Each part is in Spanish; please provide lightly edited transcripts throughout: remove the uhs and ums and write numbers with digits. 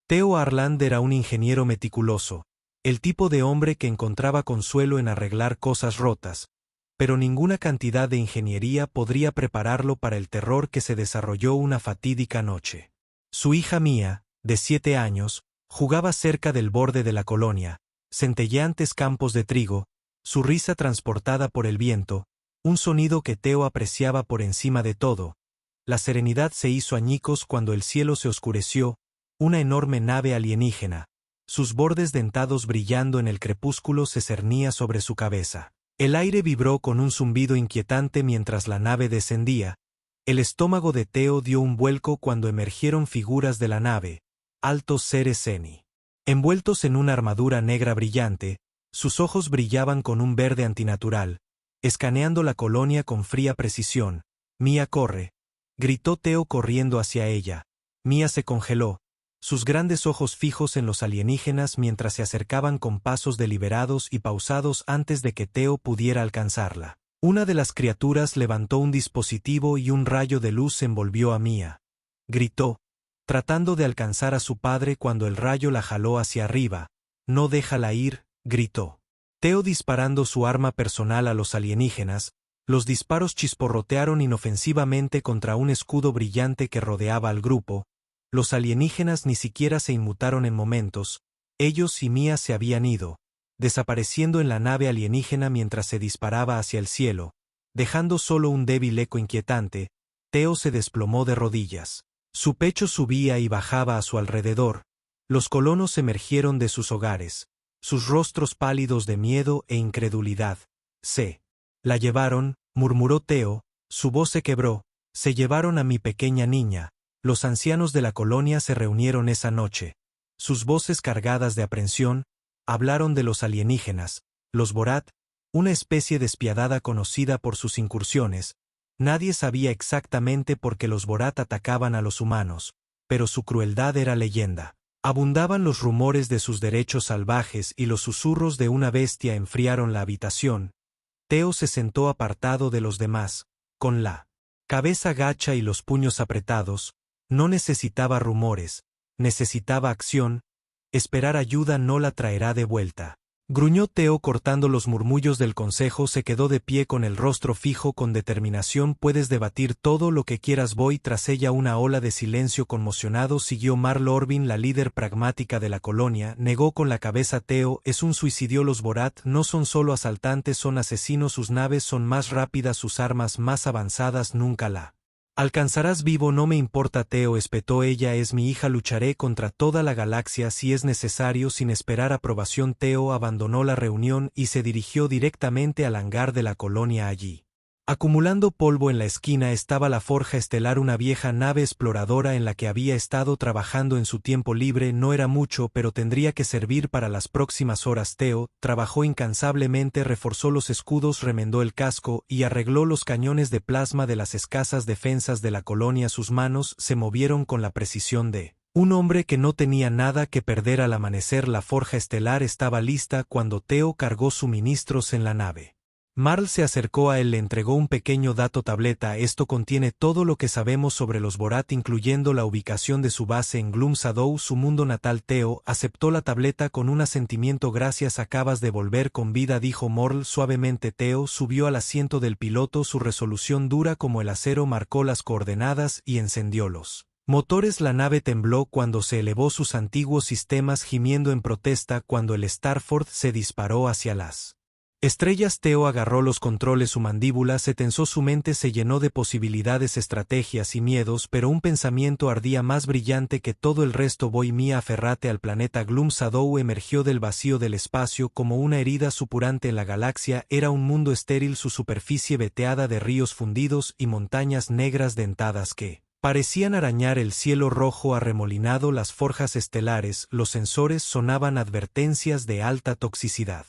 Theo Harland era un ingeniero meticuloso, el tipo de hombre que encontraba consuelo en arreglar cosas rotas, pero ninguna cantidad de ingeniería podría prepararlo para el terror que se desarrolló una fatídica noche. Su hija Mia, de 7 años, jugaba cerca del borde de la colonia, centelleantes campos de trigo, su risa transportada por el viento, un sonido que Theo apreciaba por encima de todo. La serenidad se hizo añicos cuando el cielo se oscureció, una enorme nave alienígena, sus bordes dentados brillando en el crepúsculo se cernía sobre su cabeza. El aire vibró con un zumbido inquietante mientras la nave descendía. El estómago de Theo dio un vuelco cuando emergieron figuras de la nave, altos seres Zeni. Envueltos en una armadura negra brillante, sus ojos brillaban con un verde antinatural, escaneando la colonia con fría precisión. «Mia, corre», gritó Theo corriendo hacia ella. Mia se congeló, sus grandes ojos fijos en los alienígenas mientras se acercaban con pasos deliberados y pausados antes de que Theo pudiera alcanzarla. Una de las criaturas levantó un dispositivo y un rayo de luz envolvió a Mia. Gritó, tratando de alcanzar a su padre cuando el rayo la jaló hacia arriba. «No déjala ir», gritó. Theo disparando su arma personal a los alienígenas, los disparos chisporrotearon inofensivamente contra un escudo brillante que rodeaba al grupo. Los alienígenas ni siquiera se inmutaron en momentos, ellos y Mia se habían ido, desapareciendo en la nave alienígena mientras se disparaba hacia el cielo, dejando solo un débil eco inquietante. Theo se desplomó de rodillas. Su pecho subía y bajaba a su alrededor. Los colonos emergieron de sus hogares, sus rostros pálidos de miedo e incredulidad. «Se la llevaron», murmuró Theo, su voz se quebró. «Se llevaron a mi pequeña niña». Los ancianos de la colonia se reunieron esa noche. Sus voces cargadas de aprensión, hablaron de los alienígenas, los Borat, una especie despiadada conocida por sus incursiones. Nadie sabía exactamente por qué los Borat atacaban a los humanos, pero su crueldad era leyenda. Abundaban los rumores de sus derechos salvajes y los susurros de una bestia enfriaron la habitación. Theo se sentó apartado de los demás, con la cabeza gacha y los puños apretados. No necesitaba rumores, necesitaba acción. Esperar ayuda no la traerá de vuelta. Gruñó Theo cortando los murmullos del consejo. Se quedó de pie con el rostro fijo con determinación. «Puedes debatir todo lo que quieras». Voy tras ella. Una ola de silencio conmocionado siguió. Marl Orvin, la líder pragmática de la colonia, negó con la cabeza. «Theo, es un suicidio. Los Borat no son solo asaltantes, son asesinos. Sus naves son más rápidas, sus armas más avanzadas. Nunca la alcanzarás vivo». «No me importa, Theo», espetó ella. «Es mi hija, lucharé contra toda la galaxia si es necesario». Sin esperar aprobación, Theo abandonó la reunión y se dirigió directamente al hangar de la colonia. Allí, acumulando polvo en la esquina, estaba la Forja Estelar, una vieja nave exploradora en la que había estado trabajando en su tiempo libre. No era mucho, pero tendría que servir para las próximas horas. Theo trabajó incansablemente, reforzó los escudos, remendó el casco y arregló los cañones de plasma de las escasas defensas de la colonia. Sus manos se movieron con la precisión de un hombre que no tenía nada que perder. Al amanecer, la Forja Estelar estaba lista cuando Theo cargó suministros en la nave. Marl se acercó a él, le entregó un pequeño dato tableta. «Esto contiene todo lo que sabemos sobre los Borat, incluyendo la ubicación de su base en Gloom Shadow, su mundo natal». Theo aceptó la tableta con un asentimiento. «Gracias, acabas de volver con vida», dijo Marl suavemente. Theo subió al asiento del piloto, su resolución dura como el acero marcó las coordenadas y encendió los motores. La nave tembló cuando se elevó, sus antiguos sistemas gimiendo en protesta cuando el Starford se disparó hacia las estrellas. Theo agarró los controles, su mandíbula se tensó, su mente se llenó de posibilidades, estrategias y miedos, pero un pensamiento ardía más brillante que todo el resto. «Voy, Mia, aférrate al planeta». Gloom Shadow emergió del vacío del espacio como una herida supurante en la galaxia. Era un mundo estéril, su superficie veteada de ríos fundidos y montañas negras dentadas que parecían arañar el cielo rojo arremolinado. Las forjas estelares, los sensores sonaban advertencias de alta toxicidad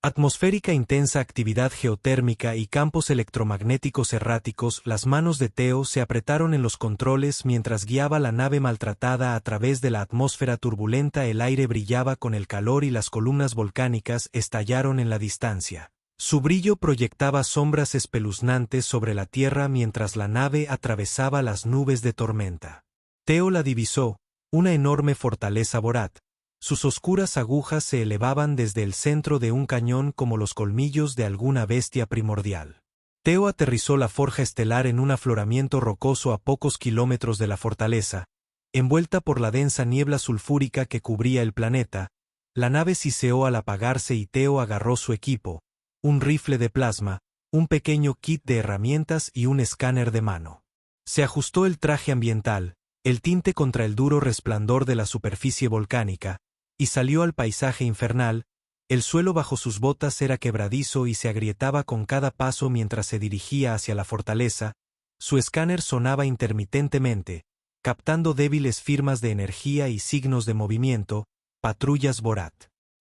atmosférica, intensa actividad geotérmica y campos electromagnéticos erráticos. Las manos de Theo se apretaron en los controles mientras guiaba la nave maltratada a través de la atmósfera turbulenta. El aire brillaba con el calor y las columnas volcánicas estallaron en la distancia. Su brillo proyectaba sombras espeluznantes sobre la tierra mientras la nave atravesaba las nubes de tormenta. Theo la divisó, una enorme fortaleza Borat. Sus oscuras agujas se elevaban desde el centro de un cañón como los colmillos de alguna bestia primordial. Teo aterrizó la forja estelar en un afloramiento rocoso a pocos kilómetros de la fortaleza. Envuelta por la densa niebla sulfúrica que cubría el planeta, la nave siseó al apagarse y Teo agarró su equipo, un rifle de plasma, un pequeño kit de herramientas y un escáner de mano. Se ajustó el traje ambiental, el tinte contra el duro resplandor de la superficie volcánica, y salió al paisaje infernal. El suelo bajo sus botas era quebradizo y se agrietaba con cada paso mientras se dirigía hacia la fortaleza. Su escáner sonaba intermitentemente, captando débiles firmas de energía y signos de movimiento. Patrullas Borat.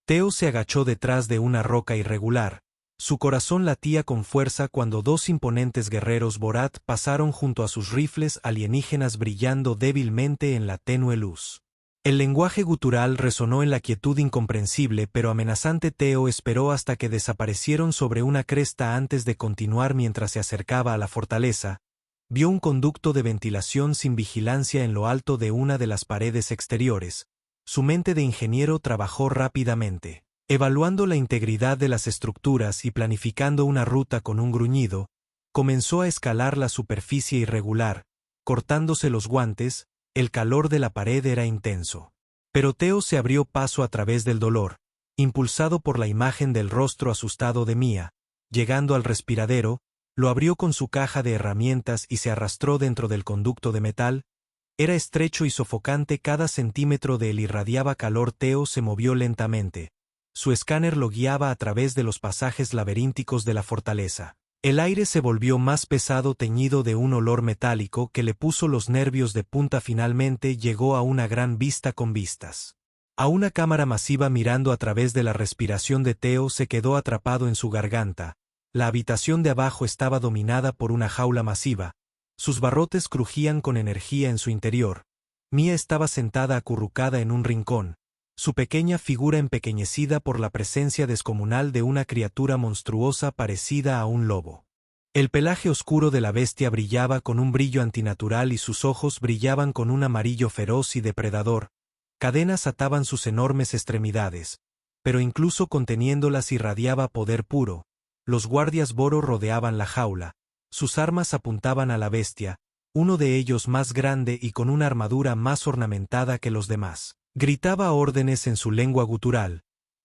Teo se agachó detrás de una roca irregular. Su corazón latía con fuerza cuando dos imponentes guerreros Borat pasaron junto a sus rifles alienígenas brillando débilmente en la tenue luz. El lenguaje gutural resonó en la quietud incomprensible pero amenazante. Teo esperó hasta que desaparecieron sobre una cresta antes de continuar. Mientras se acercaba a la fortaleza, vio un conducto de ventilación sin vigilancia en lo alto de una de las paredes exteriores. Su mente de ingeniero trabajó rápidamente, evaluando la integridad de las estructuras y planificando una ruta. Con un gruñido, comenzó a escalar la superficie irregular, cortándose los guantes. El calor de la pared era intenso. Pero Teo se abrió paso a través del dolor, impulsado por la imagen del rostro asustado de Mia. Llegando al respiradero, lo abrió con su caja de herramientas y se arrastró dentro del conducto de metal. Era estrecho y sofocante, cada centímetro de él irradiaba calor. Teo se movió lentamente. Su escáner lo guiaba a través de los pasajes laberínticos de la fortaleza. El aire se volvió más pesado, teñido de un olor metálico que le puso los nervios de punta. Finalmente llegó a una gran vista con vistas a una cámara masiva. Mirando a través de la respiración de Teo se quedó atrapado en su garganta. La habitación de abajo estaba dominada por una jaula masiva. Sus barrotes crujían con energía en su interior. Mia estaba sentada acurrucada en un rincón, su pequeña figura empequeñecida por la presencia descomunal de una criatura monstruosa parecida a un lobo. El pelaje oscuro de la bestia brillaba con un brillo antinatural y sus ojos brillaban con un amarillo feroz y depredador. Cadenas ataban sus enormes extremidades, pero incluso conteniéndolas irradiaba poder puro. Los guardias Boro rodeaban la jaula. Sus armas apuntaban a la bestia, uno de ellos más grande y con una armadura más ornamentada que los demás. Gritaba órdenes en su lengua gutural.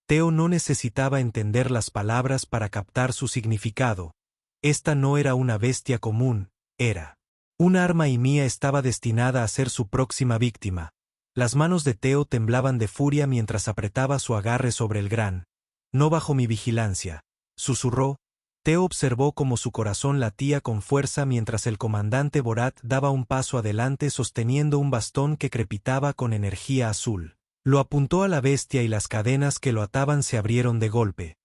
Teo no necesitaba entender las palabras para captar su significado. Esta no era una bestia común, era un arma y Mia estaba destinada a ser su próxima víctima. Las manos de Teo temblaban de furia mientras apretaba su agarre sobre el gran. No bajo mi vigilancia, susurró. Teo observó cómo su corazón latía con fuerza mientras el comandante Borat daba un paso adelante sosteniendo un bastón que crepitaba con energía azul. Lo apuntó a la bestia y las cadenas que lo ataban se abrieron de golpe.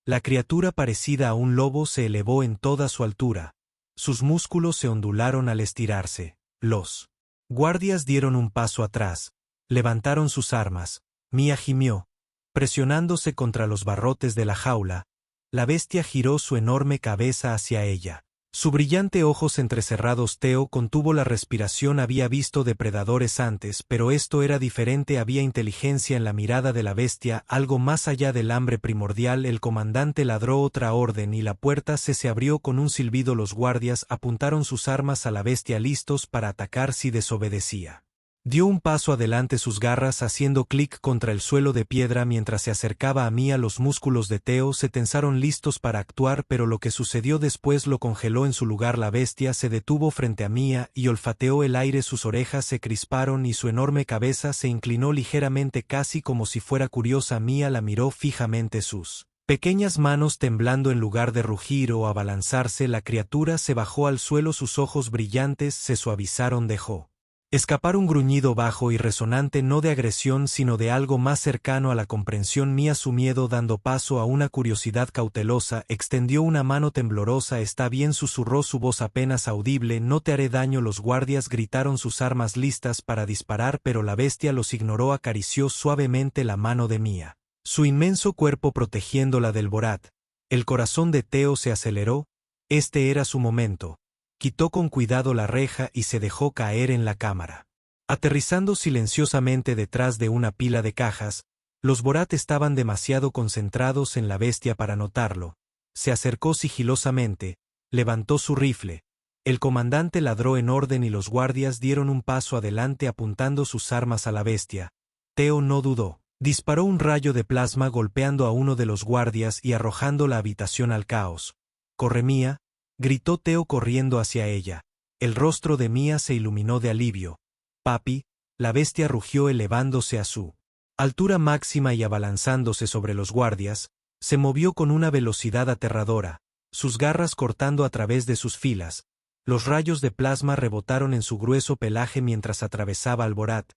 La criatura parecida a un lobo se elevó en toda su altura. Sus músculos se ondularon al estirarse. Los guardias dieron un paso atrás. Levantaron sus armas. Mia gimió, presionándose contra los barrotes de la jaula. La bestia giró su enorme cabeza hacia ella. Su brillante ojos entrecerrados. Teo contuvo la respiración. Había visto depredadores antes, pero esto era diferente. Había inteligencia en la mirada de la bestia, algo más allá del hambre primordial. El comandante ladró otra orden y la puerta se abrió con un silbido. Los guardias apuntaron sus armas a la bestia listos para atacar si desobedecía. Dio un paso adelante, sus garras haciendo clic contra el suelo de piedra mientras se acercaba a Mia. Los músculos de Teo se tensaron listos para actuar, pero lo que sucedió después lo congeló en su lugar. La bestia se detuvo frente a Mia y olfateó el aire. Sus orejas se crisparon y su enorme cabeza se inclinó ligeramente, casi como si fuera curiosa. Mia la miró fijamente, sus pequeñas manos temblando. En lugar de rugir o abalanzarse, la criatura se bajó al suelo. Sus ojos brillantes se suavizaron. Dejó escapar un gruñido bajo y resonante, no de agresión sino de algo más cercano a la comprensión. Mia, su miedo dando paso a una curiosidad cautelosa, extendió una mano temblorosa. Está bien, susurró, su voz apenas audible. No te haré daño. Los guardias gritaron, sus armas listas para disparar, pero la bestia los ignoró. Acarició suavemente la mano de Mia, su inmenso cuerpo protegiéndola del Borat. El corazón de Teo se aceleró. Este era su momento. Quitó con cuidado la reja y se dejó caer en la cámara. Aterrizando silenciosamente detrás de una pila de cajas, los Borat estaban demasiado concentrados en la bestia para notarlo. Se acercó sigilosamente, levantó su rifle. El comandante ladró en orden y los guardias dieron un paso adelante apuntando sus armas a la bestia. Teo no dudó. Disparó un rayo de plasma golpeando a uno de los guardias y arrojando la habitación al caos. «¡Corre, Mía!», gritó Teo corriendo hacia ella. El rostro de Mía se iluminó de alivio. «Papi», la bestia rugió elevándose a su altura máxima y abalanzándose sobre los guardias, se movió con una velocidad aterradora, sus garras cortando a través de sus filas. Los rayos de plasma rebotaron en su grueso pelaje mientras atravesaba al Borat.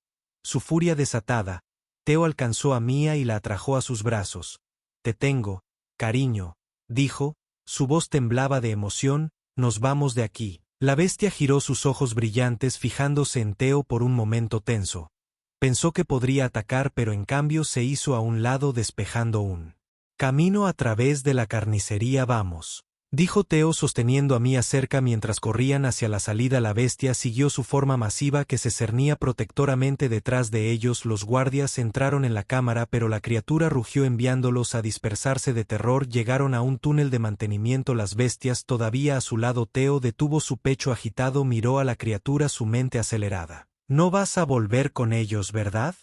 Su furia desatada, Teo alcanzó a Mía y la atrajo a sus brazos. «Te tengo, cariño», dijo, su voz temblaba de emoción, «nos vamos de aquí». La bestia giró sus ojos brillantes fijándose en Teo por un momento tenso. Pensó que podría atacar pero en cambio se hizo a un lado despejando un camino a través de la carnicería. «Vamos», dijo Teo sosteniendo a Mía cerca mientras corrían hacia la salida. La bestia siguió su forma masiva que se cernía protectoramente detrás de ellos. Los guardias entraron en la cámara pero la criatura rugió enviándolos a dispersarse de terror. Llegaron a un túnel de mantenimiento. Las bestias todavía a su lado. Teo detuvo su pecho agitado, miró a la criatura, su mente acelerada. «¿No vas a volver con ellos, verdad?»,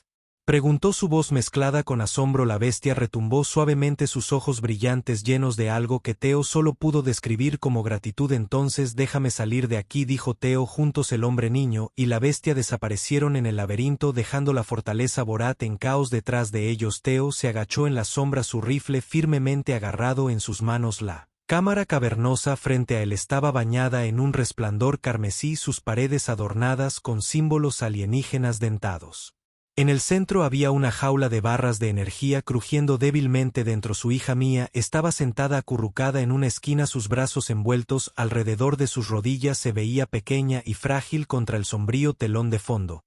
preguntó su voz mezclada con asombro. La bestia retumbó suavemente, sus ojos brillantes llenos de algo que Teo solo pudo describir como gratitud. «Entonces déjame salir de aquí», dijo Teo. Juntos el hombre niño y la bestia desaparecieron en el laberinto dejando la fortaleza Borat en caos detrás de ellos. Teo se agachó en la sombra, su rifle firmemente agarrado en sus manos. La cámara cavernosa frente a él estaba bañada en un resplandor carmesí, sus paredes adornadas con símbolos alienígenas dentados. En el centro había una jaula de barras de energía crujiendo débilmente dentro. Su hija Mía estaba sentada acurrucada en una esquina, sus brazos envueltos alrededor de sus rodillas. Se veía pequeña y frágil contra el sombrío telón de fondo.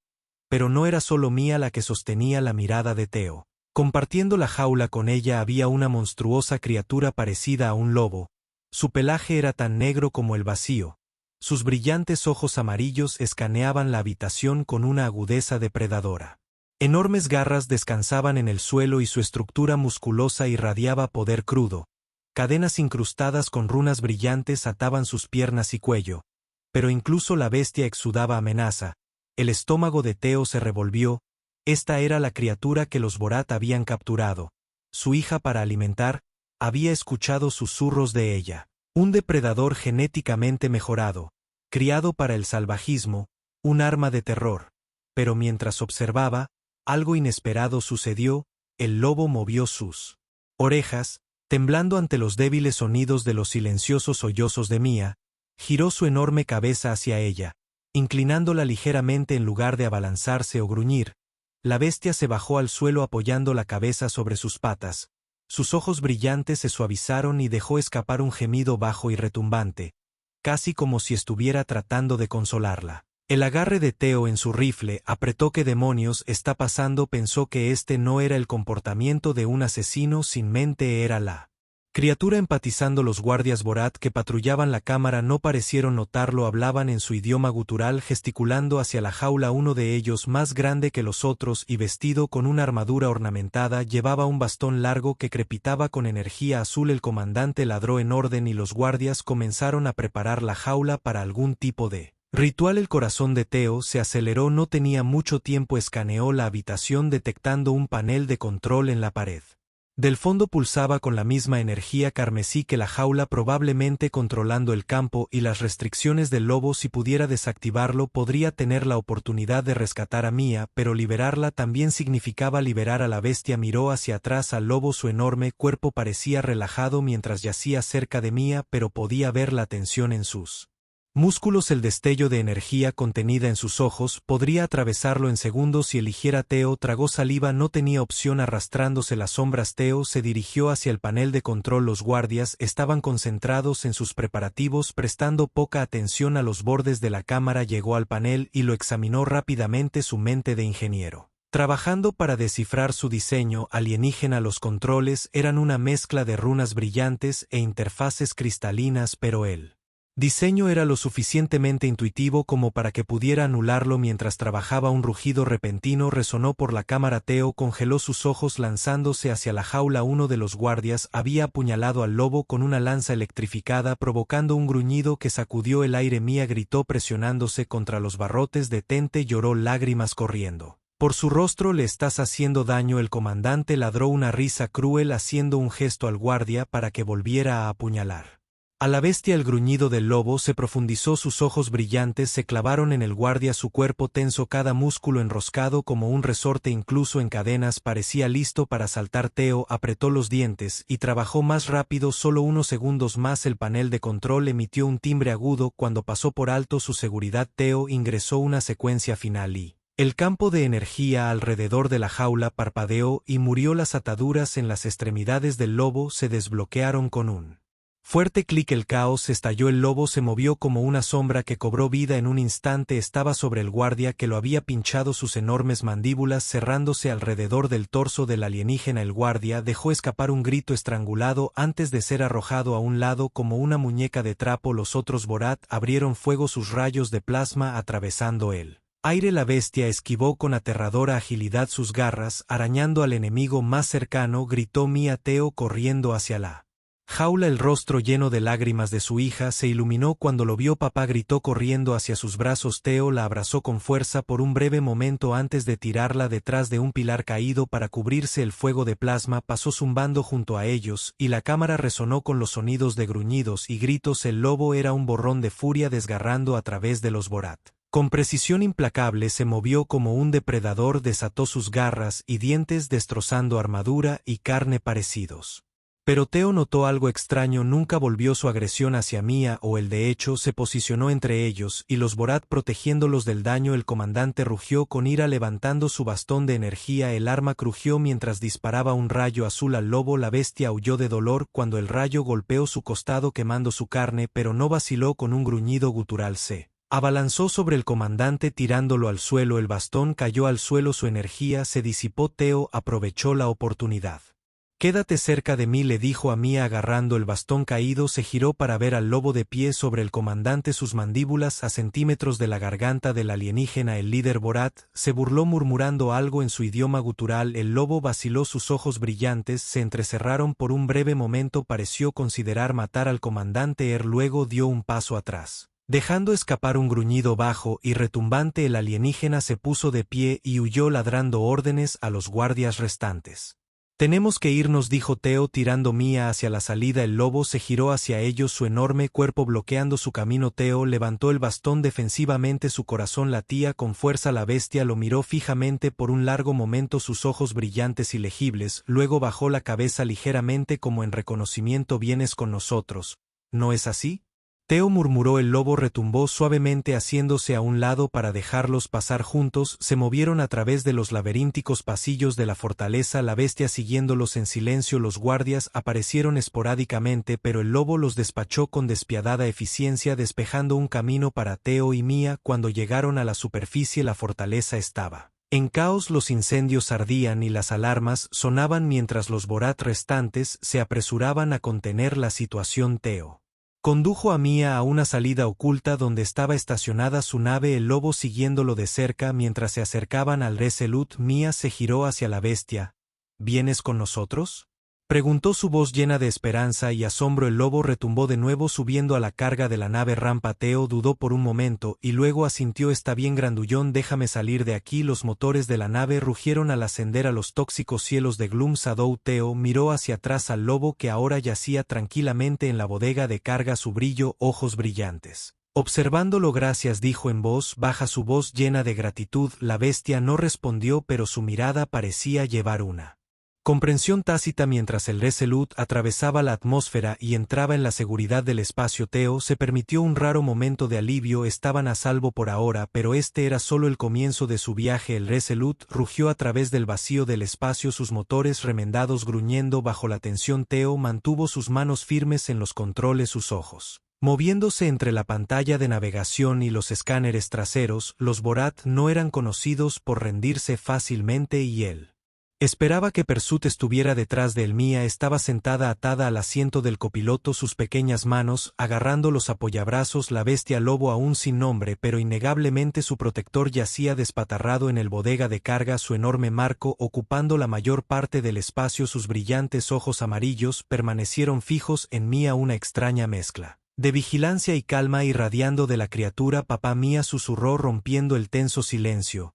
Pero no era solo Mía la que sostenía la mirada de Teo. Compartiendo la jaula con ella había una monstruosa criatura parecida a un lobo. Su pelaje era tan negro como el vacío. Sus brillantes ojos amarillos escaneaban la habitación con una agudeza depredadora. Enormes garras descansaban en el suelo y su estructura musculosa irradiaba poder crudo. Cadenas incrustadas con runas brillantes ataban sus piernas y cuello. Pero incluso la bestia exudaba amenaza. El estómago de Teo se revolvió. Esta era la criatura que los Borat habían capturado. Su hija para alimentar. Había escuchado susurros de ella. Un depredador genéticamente mejorado. Criado para el salvajismo. Un arma de terror. Pero mientras observaba, algo inesperado sucedió. El lobo movió sus orejas, temblando ante los débiles sonidos de los silenciosos sollozos de Mía, giró su enorme cabeza hacia ella, inclinándola ligeramente en lugar de abalanzarse o gruñir. La bestia se bajó al suelo apoyando la cabeza sobre sus patas. Sus ojos brillantes se suavizaron y dejó escapar un gemido bajo y retumbante, casi como si estuviera tratando de consolarla. El agarre de Teo en su rifle apretó. «¿Qué demonios está pasando?», pensó que este no era el comportamiento de un asesino sin mente, era la criatura empatizando. Los guardias Borat que patrullaban la cámara no parecieron notarlo, hablaban en su idioma gutural gesticulando hacia la jaula. Uno de ellos, más grande que los otros y vestido con una armadura ornamentada, llevaba un bastón largo que crepitaba con energía azul. El comandante ladró en orden y los guardias comenzaron a preparar la jaula para algún tipo de ritual. El corazón de Teo se aceleró, no tenía mucho tiempo. Escaneó la habitación detectando un panel de control en la pared. Del fondo pulsaba con la misma energía carmesí que la jaula, probablemente controlando el campo y las restricciones del lobo. Si pudiera desactivarlo, podría tener la oportunidad de rescatar a Mía, pero liberarla también significaba liberar a la bestia. Miró hacia atrás al lobo, su enorme cuerpo parecía relajado mientras yacía cerca de Mía, pero podía ver la tensión en sus músculos, el destello de energía contenida en sus ojos. Podría atravesarlo en segundos si eligiera. Teo tragó saliva, no tenía opción. Arrastrándose las sombras, Teo se dirigió hacia el panel de control. Los guardias estaban concentrados en sus preparativos, prestando poca atención a los bordes de la cámara. Llegó al panel y lo examinó rápidamente, su mente de ingeniero trabajando para descifrar su diseño alienígena. Los controles eran una mezcla de runas brillantes e interfaces cristalinas, pero él Diseño era lo suficientemente intuitivo como para que pudiera anularlo mientras trabajaba. Un rugido repentino resonó por la cámara. Theo congeló sus ojos lanzándose hacia la jaula. Uno de los guardias había apuñalado al lobo con una lanza electrificada provocando un gruñido que sacudió el aire. Mia gritó presionándose contra los barrotes. Detente, lloró, lágrimas corriendo por su rostro. Le estás haciendo daño. El comandante ladró una risa cruel haciendo un gesto al guardia para que volviera a apuñalar. A la bestia el gruñido del lobo se profundizó, sus ojos brillantes se clavaron en el guardia, su cuerpo tenso, cada músculo enroscado como un resorte, incluso en cadenas, parecía listo para saltar. Theo apretó los dientes y trabajó más rápido, solo unos segundos más. El panel de control emitió un timbre agudo cuando pasó por alto su seguridad. Theo ingresó una secuencia final y el campo de energía alrededor de la jaula parpadeó y murió. Las ataduras en las extremidades del lobo se desbloquearon con un fuerte clic. El caos estalló. El lobo se movió como una sombra que cobró vida en un instante. Estaba sobre el guardia que lo había pinchado, sus enormes mandíbulas cerrándose alrededor del torso del alienígena. El guardia dejó escapar un grito estrangulado antes de ser arrojado a un lado como una muñeca de trapo. Los otros Borat abrieron fuego, sus rayos de plasma atravesando el aire. La bestia esquivó con aterradora agilidad sus garras, arañando al enemigo más cercano. Gritó Mia. Theo corriendo hacia la jaula, el rostro lleno de lágrimas de su hija se iluminó cuando lo vio. Papá, gritó corriendo hacia sus brazos. Theo la abrazó con fuerza por un breve momento antes de tirarla detrás de un pilar caído para cubrirse. El fuego de plasma pasó zumbando junto a ellos y la cámara resonó con los sonidos de gruñidos y gritos. El lobo era un borrón de furia desgarrando a través de los Borat. Con precisión implacable se movió como un depredador, desató sus garras y dientes destrozando armadura y carne parecidos. Pero Theo notó algo extraño, nunca volvió su agresión hacia Mia o él, de hecho se posicionó entre ellos y los Borat protegiéndolos del daño. El comandante rugió con ira levantando su bastón de energía, el arma crujió mientras disparaba un rayo azul al lobo. La bestia aulló de dolor cuando el rayo golpeó su costado quemando su carne, pero no vaciló. Con un gruñido gutural se abalanzó sobre el comandante tirándolo al suelo. El bastón cayó al suelo, su energía se disipó. Theo aprovechó la oportunidad. Quédate cerca de mí, le dijo a Mia agarrando el bastón caído. Se giró para ver al lobo de pie sobre el comandante, sus mandíbulas a centímetros de la garganta del alienígena. El líder Borat se burló murmurando algo en su idioma gutural. El lobo vaciló, sus ojos brillantes se entrecerraron por un breve momento. Pareció considerar matar al comandante. Luego dio un paso atrás, dejando escapar un gruñido bajo y retumbante. El alienígena se puso de pie y huyó ladrando órdenes a los guardias restantes. Tenemos que irnos, dijo Theo tirando Mia hacia la salida. El lobo se giró hacia ellos, su enorme cuerpo bloqueando su camino. Theo levantó el bastón defensivamente, su corazón latía con fuerza. La bestia lo miró fijamente por un largo momento, sus ojos brillantes y legibles, luego bajó la cabeza ligeramente como en reconocimiento. ¿Vienes con nosotros? ¿No es así? Theo murmuró. El lobo retumbó suavemente haciéndose a un lado para dejarlos pasar juntos. Se movieron a través de los laberínticos pasillos de la fortaleza, la bestia siguiéndolos en silencio. Los guardias aparecieron esporádicamente, pero el lobo los despachó con despiadada eficiencia, despejando un camino para Theo y Mia. Cuando llegaron a la superficie, la fortaleza estaba en caos, los incendios ardían y las alarmas sonaban mientras los Borat restantes se apresuraban a contener la situación. Theo condujo a Mia a una salida oculta donde estaba estacionada su nave, el lobo siguiéndolo de cerca mientras se acercaban al Resolute. Mia se giró hacia la bestia. ¿Vienes con nosotros?, preguntó, su voz llena de esperanza y asombro. El lobo retumbó de nuevo subiendo a la carga de la nave rampa. Theo dudó por un momento y luego asintió. Está bien, grandullón, déjame salir de aquí. Los motores de la nave rugieron al ascender a los tóxicos cielos de Gloom Shadow. Theo miró hacia atrás al lobo que ahora yacía tranquilamente en la bodega de carga, su brillo, ojos brillantes. Observándolo. Gracias, dijo en voz baja, su voz llena de gratitud. La bestia no respondió, pero su mirada parecía llevar una comprensión tácita mientras el Resolute atravesaba la atmósfera y entraba en la seguridad del espacio. Theo se permitió un raro momento de alivio. Estaban a salvo por ahora, pero este era solo el comienzo de su viaje. El Resolute rugió a través del vacío del espacio, sus motores remendados gruñendo bajo la tensión. Theo mantuvo sus manos firmes en los controles, sus ojos moviéndose entre la pantalla de navegación y los escáneres traseros. Los Borat no eran conocidos por rendirse fácilmente y él Esperaba que Pursuit estuviera detrás de él. Mia estaba sentada atada al asiento del copiloto, sus pequeñas manos agarrando los apoyabrazos, la bestia lobo aún sin nombre, pero innegablemente su protector yacía despatarrado en el bodega de carga, su enorme marco ocupando la mayor parte del espacio. Sus brillantes ojos amarillos permanecieron fijos en Mia, una extraña mezcla de vigilancia y calma irradiando de la criatura. Papá, Mia susurró rompiendo el tenso silencio.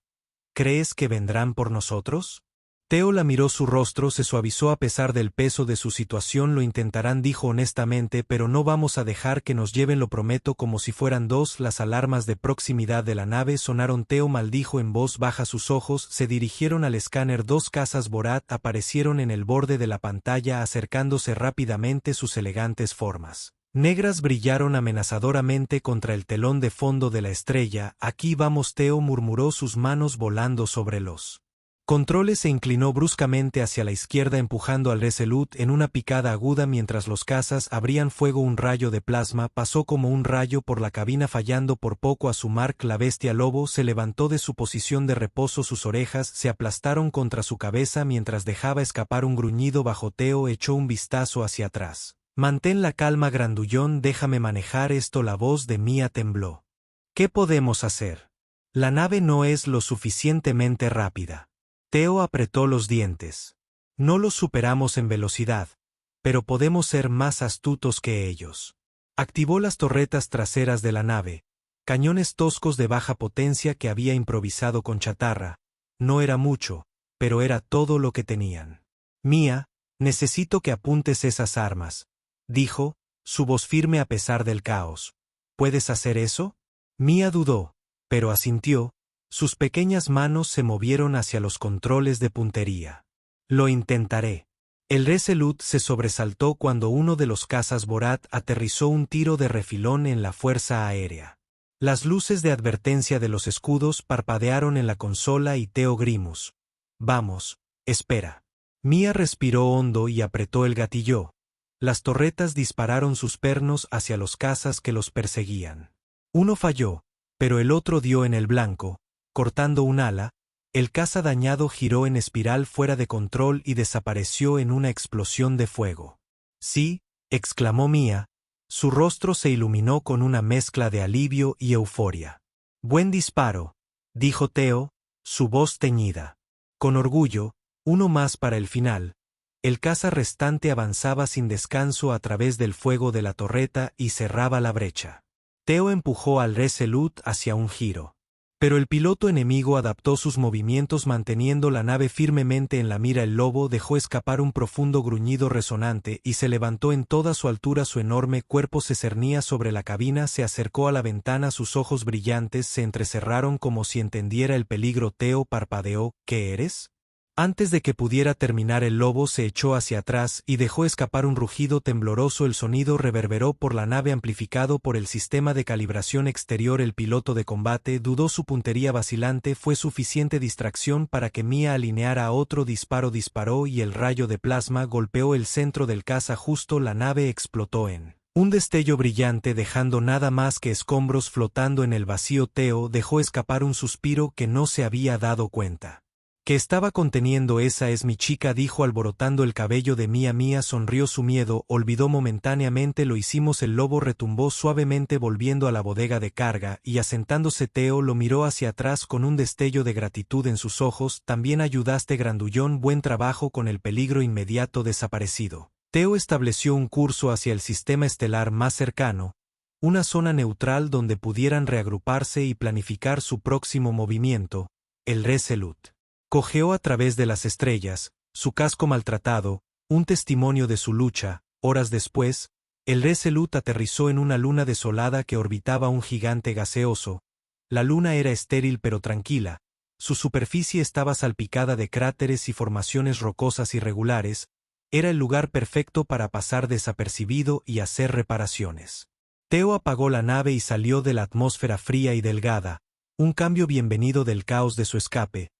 ¿Crees que vendrán por nosotros? Theo la miró, su rostro se suavizó a pesar del peso de su situación. Lo intentarán, dijo honestamente, pero no vamos a dejar que nos lleven, lo prometo. Como si fueran dos, las alarmas de proximidad de la nave sonaron. Theo maldijo en voz baja, sus ojos se dirigieron al escáner. Dos casas Borat aparecieron en el borde de la pantalla, acercándose rápidamente. Sus elegantes formas negras brillaron amenazadoramente contra el telón de fondo de la estrella. Aquí vamos, Theo murmuró, sus manos volando sobre los controles. Se inclinó bruscamente hacia la izquierda empujando al Resolute en una picada aguda mientras los cazas abrían fuego. Un rayo de plasma pasó como un rayo por la cabina, fallando por poco a su mark. La bestia lobo se levantó de su posición de reposo, sus orejas se aplastaron contra su cabeza mientras dejaba escapar un gruñido bajo. Theo echó un vistazo hacia atrás. Mantén la calma, grandullón, déjame manejar esto. La voz de Mia tembló. ¿Qué podemos hacer? La nave no es lo suficientemente rápida. Theo apretó los dientes. No los superamos en velocidad, pero podemos ser más astutos que ellos. Activó las torretas traseras de la nave, cañones toscos de baja potencia que había improvisado con chatarra. No era mucho, pero era todo lo que tenían. Mia, necesito que apuntes esas armas, dijo, su voz firme a pesar del caos. ¿Puedes hacer eso? Mia dudó, pero asintió. Sus pequeñas manos se movieron hacia los controles de puntería. Lo intentaré. El Resolute se sobresaltó cuando uno de los cazas Borat aterrizó un tiro de refilón en la fuerza aérea. Las luces de advertencia de los escudos parpadearon en la consola y Theo Grimus. Vamos, espera. Mia respiró hondo y apretó el gatillo. Las torretas dispararon sus pernos hacia los cazas que los perseguían. Uno falló, pero el otro dio en el blanco. Cortando un ala, el caza dañado giró en espiral fuera de control y desapareció en una explosión de fuego. Sí, exclamó Mia, su rostro se iluminó con una mezcla de alivio y euforia. Buen disparo, dijo Theo, su voz teñida. Con orgullo, uno más para el final. El caza restante avanzaba sin descanso a través del fuego de la torreta y cerraba la brecha. Theo empujó al Resolute hacia un giro. Pero el piloto enemigo adaptó sus movimientos manteniendo la nave firmemente en la mira. El lobo dejó escapar un profundo gruñido resonante y se levantó en toda su altura. Su enorme cuerpo se cernía sobre la cabina, se acercó a la ventana, sus ojos brillantes se entrecerraron como si entendiera el peligro. Theo parpadeó. ¿Qué eres? Antes de que pudiera terminar, el lobo se echó hacia atrás y dejó escapar un rugido tembloroso. El sonido reverberó por la nave amplificado por el sistema de calibración exterior. El piloto de combate dudó, su puntería vacilante fue suficiente distracción para que Mia alineara a otro disparo. Disparó y el rayo de plasma golpeó el centro del caza. Justo la nave explotó en un destello brillante, dejando nada más que escombros flotando en el vacío. Theo dejó escapar un suspiro que no se había dado cuenta que estaba conteniendo. Esa es mi chica, dijo alborotando el cabello de Mia. Mia sonrió, su miedo olvidó momentáneamente. Lo hicimos. El lobo retumbó suavemente volviendo a la bodega de carga y asentándose. Theo lo miró hacia atrás con un destello de gratitud en sus ojos. También ayudaste, grandullón, buen trabajo con el peligro inmediato desaparecido. Theo estableció un curso hacia el sistema estelar más cercano, una zona neutral donde pudieran reagruparse y planificar su próximo movimiento. El Resolute cojeó a través de las estrellas, su casco maltratado, un testimonio de su lucha. Horas después, el Resolute aterrizó en una luna desolada que orbitaba un gigante gaseoso. La luna era estéril pero tranquila, su superficie estaba salpicada de cráteres y formaciones rocosas irregulares. Era el lugar perfecto para pasar desapercibido y hacer reparaciones. Theo apagó la nave y salió de la atmósfera fría y delgada, un cambio bienvenido del caos de su escape.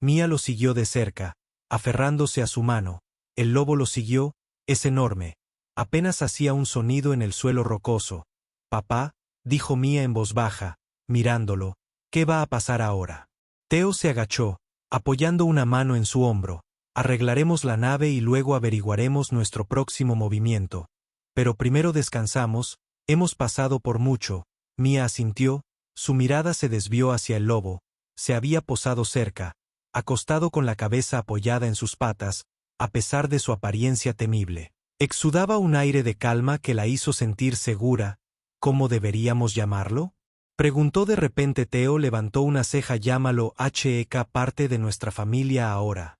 Mia lo siguió de cerca, aferrándose a su mano. El lobo lo siguió, es enorme. Apenas hacía un sonido en el suelo rocoso. Papá, dijo Mia en voz baja, mirándolo, ¿qué va a pasar ahora? Theo se agachó, apoyando una mano en su hombro. Arreglaremos la nave y luego averiguaremos nuestro próximo movimiento. Pero primero descansamos, hemos pasado por mucho. Mia asintió, su mirada se desvió hacia el lobo. Se había posado cerca, acostado con la cabeza apoyada en sus patas, a pesar de su apariencia temible. Exudaba un aire de calma que la hizo sentir segura. ¿Cómo deberíamos llamarlo? Preguntó de repente. Theo levantó una ceja. Llámalo Hek, parte de nuestra familia ahora.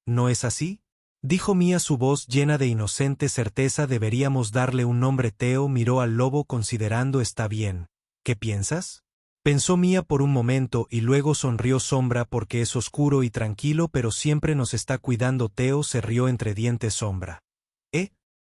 ¿No es así? Dijo Mia, su voz llena de inocente certeza. Deberíamos darle un nombre. Theo miró al lobo considerando. Está bien. ¿Qué piensas? Pensó Mia por un momento y luego sonrió. Sombra, porque es oscuro y tranquilo, pero siempre nos está cuidando. Theo se rió entre dientes. Sombra.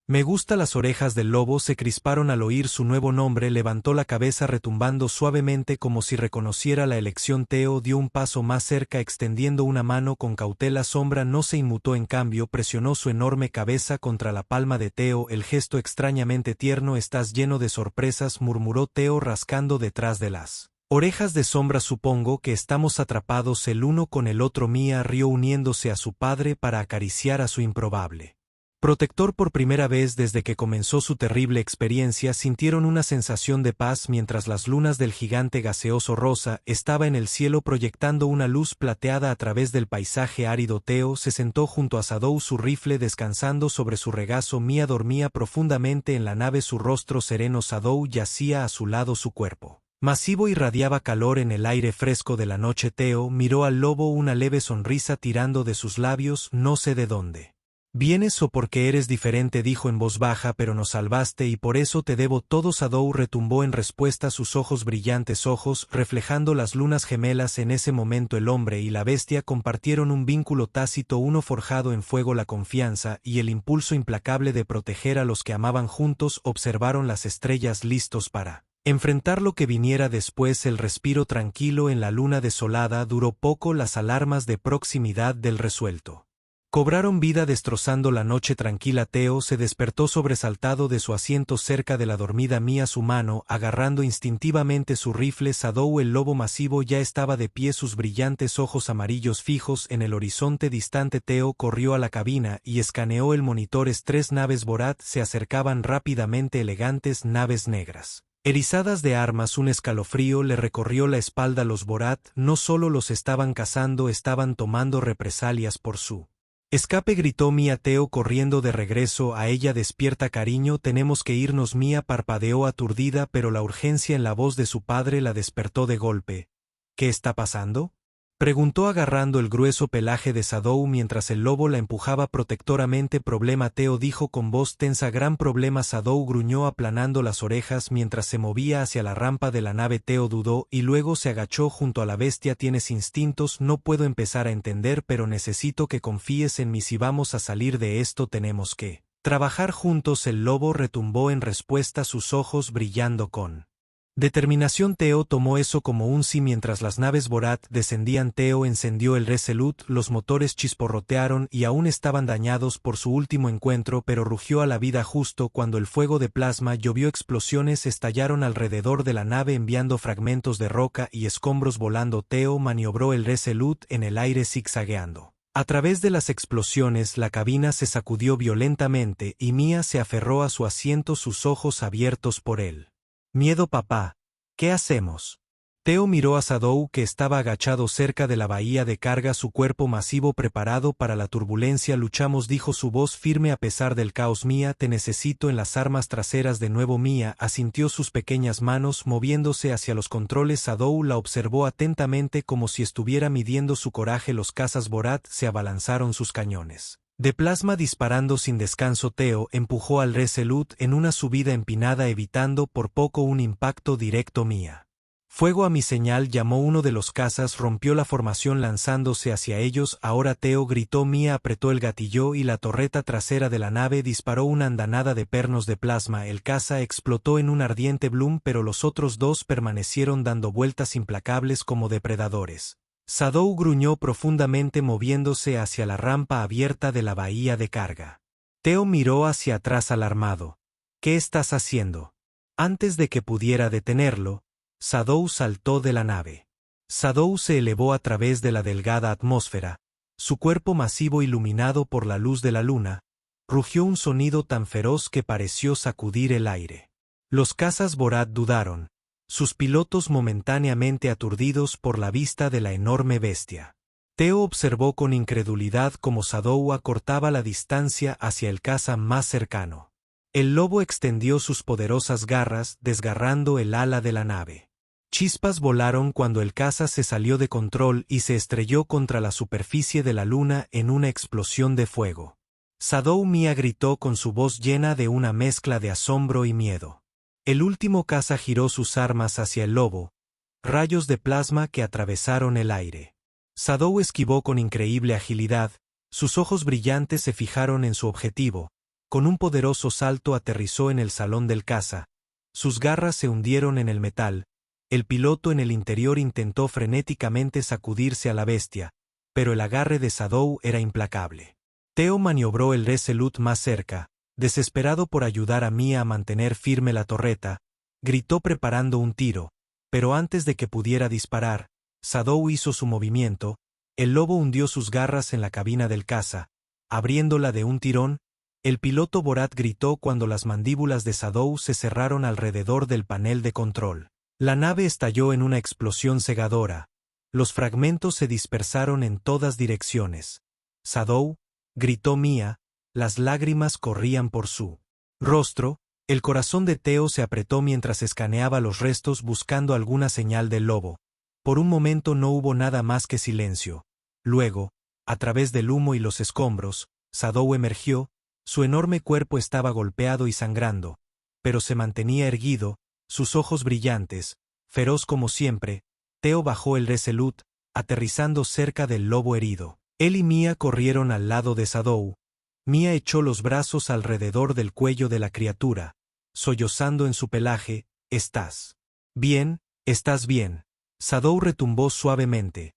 Me gusta. Las orejas del lobo se crisparon al oír su nuevo nombre. Levantó la cabeza retumbando suavemente como si reconociera la elección. Theo dio un paso más cerca extendiendo una mano con cautela. Sombra no se inmutó, en cambio presionó su enorme cabeza contra la palma de Theo, el gesto extrañamente tierno. Estás lleno de sorpresas, murmuró Theo rascando detrás de las orejas de Sombra. Supongo que estamos atrapados el uno con el otro. Mia rió uniéndose a su padre para acariciar a su improbable protector. Por primera vez desde que comenzó su terrible experiencia sintieron una sensación de paz mientras las lunas del gigante gaseoso rosa estaba en el cielo proyectando una luz plateada a través del paisaje árido. Theo se sentó junto a Shadow, su rifle descansando sobre su regazo. Mia dormía profundamente en la nave, su rostro sereno. Shadow yacía a su lado, su cuerpo masivo irradiaba calor en el aire fresco de la noche. Theo miró al lobo, una leve sonrisa tirando de sus labios. No sé de dónde vienes o por qué eres diferente, dijo en voz baja, pero nos salvaste y por eso te debo todo. Shadow retumbó en respuesta, sus ojos brillantes, ojos reflejando las lunas gemelas. En ese momento el hombre y la bestia compartieron un vínculo tácito, uno forjado en fuego, la confianza y el impulso implacable de proteger a los que amaban. Juntos observaron las estrellas, listos para enfrentar lo que viniera después. El respiro tranquilo en la luna desolada duró poco. Las alarmas de proximidad del resuelto cobraron vida destrozando la noche tranquila. Theo se despertó sobresaltado de su asiento cerca de la dormida Mia, su mano agarrando instintivamente su rifle. Shadow, el lobo masivo, ya estaba de pie, sus brillantes ojos amarillos fijos en el horizonte distante. Theo corrió a la cabina y escaneó el monitor. 3 naves Borat se acercaban rápidamente, elegantes naves negras erizadas de armas. Un escalofrío le recorrió la espalda. Los Borat no solo los estaban cazando, estaban tomando represalias por su escape, gritó Mia. Theo corriendo de regreso a ella. Despierta, cariño, tenemos que irnos. Mia parpadeó aturdida, pero la urgencia en la voz de su padre la despertó de golpe. ¿Qué está pasando?, preguntó agarrando el grueso pelaje de Shadow mientras el lobo la empujaba protectoramente. Problema, Theo dijo con voz tensa. Gran problema. Shadow gruñó aplanando las orejas mientras se movía hacia la rampa de la nave. Theo dudó y luego se agachó junto a la bestia. Tienes instintos, no puedo empezar a entender, pero necesito que confíes en mí. Si vamos a salir de esto tenemos que trabajar juntos. El lobo retumbó en respuesta, sus ojos brillando con determinación. Theo tomó eso como un sí. Mientras las naves Borat descendían, Theo encendió el Resolute. Los motores chisporrotearon y aún estaban dañados por su último encuentro, pero rugió a la vida justo cuando el fuego de plasma llovió. Explosiones estallaron alrededor de la nave enviando fragmentos de roca y escombros volando. Theo maniobró el Resolute en el aire zigzagueando a través de las explosiones. La cabina se sacudió violentamente y Mia se aferró a su asiento, sus ojos abiertos por él miedo. Papá, ¿qué hacemos? Theo miró a Shadow, que estaba agachado cerca de la bahía de carga, su cuerpo masivo preparado para la turbulencia. Luchamos, dijo su voz firme a pesar del caos. Mia, te necesito en las armas traseras de nuevo. Mia asintió, sus pequeñas manos moviéndose hacia los controles. Shadow la observó atentamente como si estuviera midiendo su coraje. Los cazas Borat se abalanzaron, sus cañones de plasma disparando sin descanso. Theo empujó al Resolute en una subida empinada, evitando por poco un impacto directo. Mia, fuego a mi señal, llamó uno de los cazas. Rompió la formación lanzándose hacia ellos. Ahora, Theo, gritó. Mia apretó el gatillo y la torreta trasera de la nave disparó una andanada de pernos de plasma. El caza explotó en un ardiente bloom, pero los otros dos permanecieron dando vueltas implacables como depredadores. Shadow gruñó profundamente moviéndose hacia la rampa abierta de la bahía de carga. Theo miró hacia atrás alarmado. ¿Qué estás haciendo? Antes de que pudiera detenerlo, Shadow saltó de la nave. Shadow se elevó a través de la delgada atmósfera, Su cuerpo masivo iluminado por la luz de la luna, rugió un sonido tan feroz que pareció sacudir el aire. Los cazas Borat dudaron, sus pilotos momentáneamente aturdidos por la vista de la enorme bestia. Teo observó con incredulidad cómo Shadow acortaba la distancia hacia el caza más cercano. El lobo extendió sus poderosas garras desgarrando el ala de la nave. Chispas volaron cuando el caza se salió de control y se estrelló contra la superficie de la luna en una explosión de fuego. Shadow Mia gritó con su voz llena de una mezcla de asombro y miedo. El último caza giró sus armas hacia el lobo, rayos de plasma que atravesaron el aire. Shadow esquivó con increíble agilidad, sus ojos brillantes se fijaron en su objetivo, con un poderoso salto aterrizó en el salón del caza, sus garras se hundieron en el metal, el piloto en el interior intentó frenéticamente sacudirse a la bestia, pero el agarre de Shadow era implacable. Teo maniobró el Resolute más cerca, desesperado por ayudar a Mia a mantener firme la torreta, gritó preparando un tiro, pero antes de que pudiera disparar, Shadow hizo su movimiento, el lobo hundió sus garras en la cabina del caza, abriéndola de un tirón, el piloto Borat gritó cuando las mandíbulas de Shadow se cerraron alrededor del panel de control. La nave estalló en una explosión cegadora, los fragmentos se dispersaron en todas direcciones. Shadow, gritó Mia, las lágrimas corrían por su rostro, el corazón de Teo se apretó mientras escaneaba los restos buscando alguna señal del lobo. Por un momento no hubo nada más que silencio. Luego, a través del humo y los escombros, Shadow emergió, su enorme cuerpo estaba golpeado y sangrando, pero se mantenía erguido, sus ojos brillantes, feroz como siempre. Teo bajó el Resolute, aterrizando cerca del lobo herido. Él y Mia corrieron al lado de Shadow. Mia echó los brazos alrededor del cuello de la criatura, sollozando en su pelaje. «¿Estás bien? ¿Estás bien?» Shadow retumbó suavemente,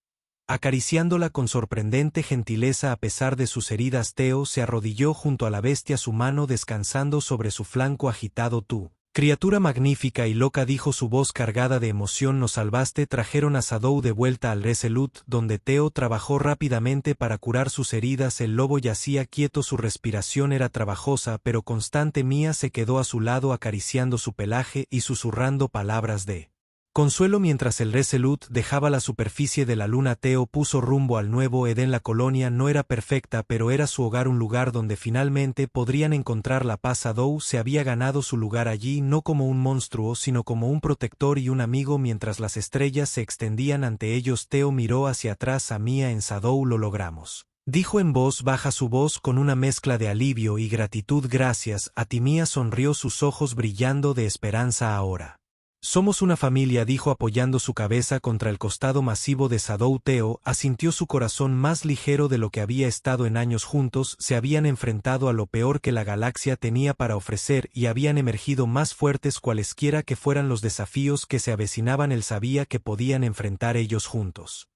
acariciándola con sorprendente gentileza a pesar de sus heridas. Teo se arrodilló junto a la bestia, su mano descansando sobre su flanco agitado. «Tú, criatura magnífica y loca», dijo su voz cargada de emoción, «nos salvaste». Trajeron a Shadow de vuelta al Resolute, donde Teo trabajó rápidamente para curar sus heridas. El lobo yacía quieto, su respiración era trabajosa pero constante. Mia se quedó a su lado acariciando su pelaje y susurrando palabras de consuelo mientras el Resolute dejaba la superficie de la luna. Teo puso rumbo al nuevo Edén. La colonia no era perfecta, pero era su hogar, un lugar donde finalmente podrían encontrar la paz. Shadow se había ganado su lugar allí no como un monstruo sino como un protector y un amigo. Mientras las estrellas se extendían ante ellos, Teo miró hacia atrás a Mia. «En Shadow lo logramos», dijo en voz baja, su voz con una mezcla de alivio y gratitud. «Gracias a ti». Mia sonrió, sus ojos brillando de esperanza. «Ahora somos una familia», dijo apoyando su cabeza contra el costado masivo de Shadow. Teo asintió, su corazón más ligero de lo que había estado en años. Juntos se habían enfrentado a lo peor que la galaxia tenía para ofrecer y habían emergido más fuertes cualesquiera que fueran los desafíos que se avecinaban. Él sabía que podían enfrentar ellos juntos.